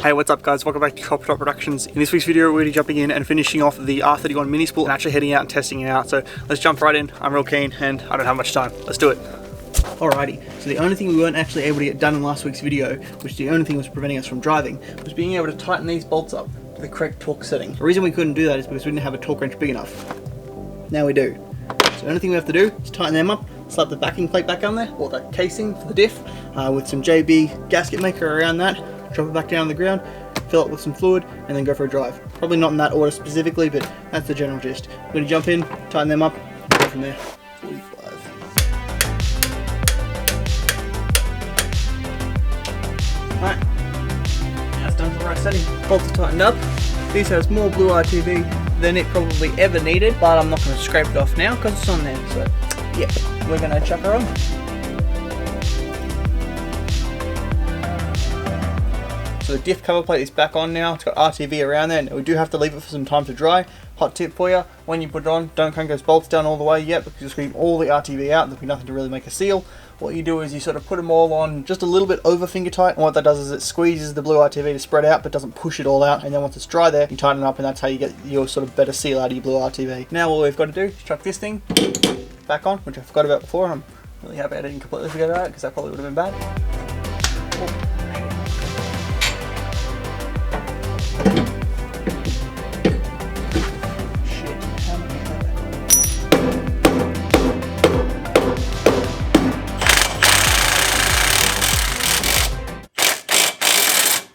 Hey, what's up guys? Welcome back to Top Productions. In this week's video we're going to be jumping in and finishing off the R31 mini spool and actually heading out and testing it out. So let's jump right in. I'm real keen and I don't have much time. Let's do it. Alrighty, so the only thing we weren't actually able to get done in last week's video, which the only thing was preventing us from driving, was being able to tighten these bolts up to the correct torque setting. The reason we couldn't do that is because we didn't have a torque wrench big enough. Now we do. So the only thing we have to do is tighten them up, slap the backing plate back on there, or the casing for the diff, with some JB gasket maker around that, drop it back down on the ground, fill it with some fluid, and then go for a drive. Probably not in that order specifically, but that's the general gist. We're going to jump in, tighten them up, and go from there. 45. Alright, now it's done for the right setting. Bolts are tightened up. This has more blue RTV than it probably ever needed, but I'm not going to scrape it off now because it's on there. So yeah, we're going to chuck her on. So the diff cover plate is back on now. It's got RTV around there, and we do have to leave it for some time to dry. Hot tip for you, when you put it on, don't crank those bolts down all the way yet because you'll scrape all the RTV out. There'll be nothing to really make a seal. What you do is you sort of put them all on just a little bit over finger tight, and what that does is it squeezes the blue RTV to spread out but doesn't push it all out, and then once it's dry there, you tighten it up, and that's how you get your sort of better seal out of your blue RTV. Now all we've got to do is chuck this thing back on, which I forgot about before. I'm really happy I didn't completely forget about it because that probably would have been bad. Oh.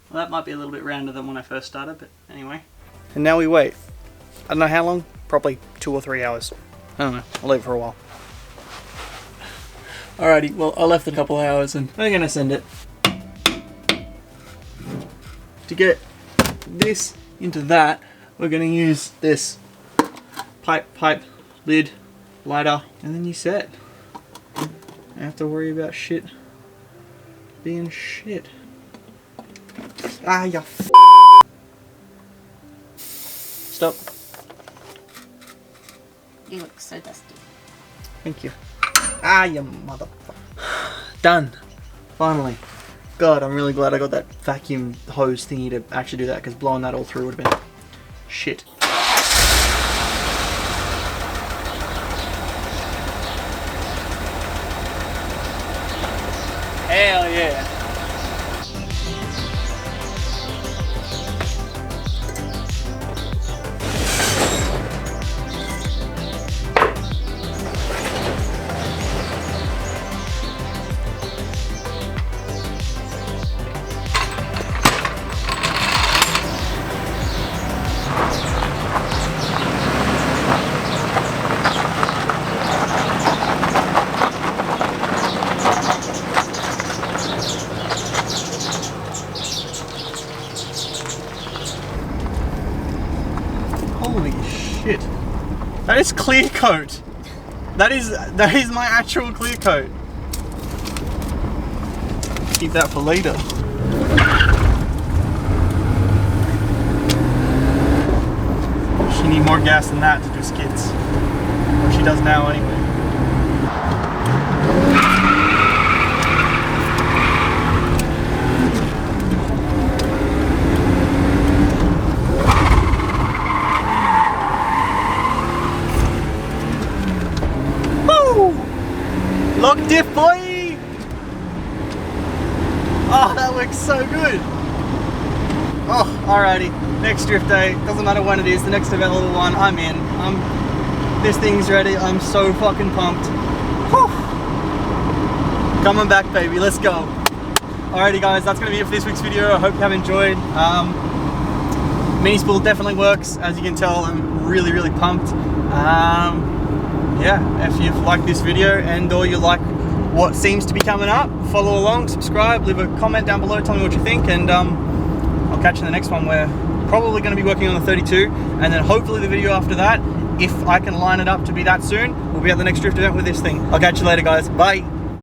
Well, that might be a little bit rounder than when I first started, but anyway. And now we wait. I don't know how long, probably 2 or 3 hours. I don't know, I'll leave it for a while. Alrighty, well I left it a couple hours and we're gonna send it. To get this into that, we're gonna use this pipe, lid, lighter, and then you set. I don't have to worry about shit being shit. Ah, you Stop. You look so dusty. Thank you. Ah, you motherfucker. Done. Finally. God, I'm really glad I got that vacuum hose thingy to actually do that, because blowing that all through would have been shit. Hell yeah. Holy shit. That is clear coat. That is my actual clear coat. Keep that for later. She needs more gas than that to do skids. Or she does now anyway. Lock diff, boy! Oh, that looks so good! Oh, alrighty. Next drift day, doesn't matter when it is, the next available one, I'm in. This thing's ready, I'm so fucking pumped. Whew. Coming back, baby, let's go. Alrighty guys, that's gonna be it for this week's video. I hope you have enjoyed. Mini spool definitely works, as you can tell. I'm really, really pumped. Yeah, if you've liked this video and or you like what seems to be coming up, follow along, subscribe, leave a comment down below, tell me what you think, and I'll catch you in the next one. We're probably going to be working on the 32, and then hopefully the video after that, if I can line it up to be that soon, we'll be at the next drift event with this thing. I'll catch you later guys, bye!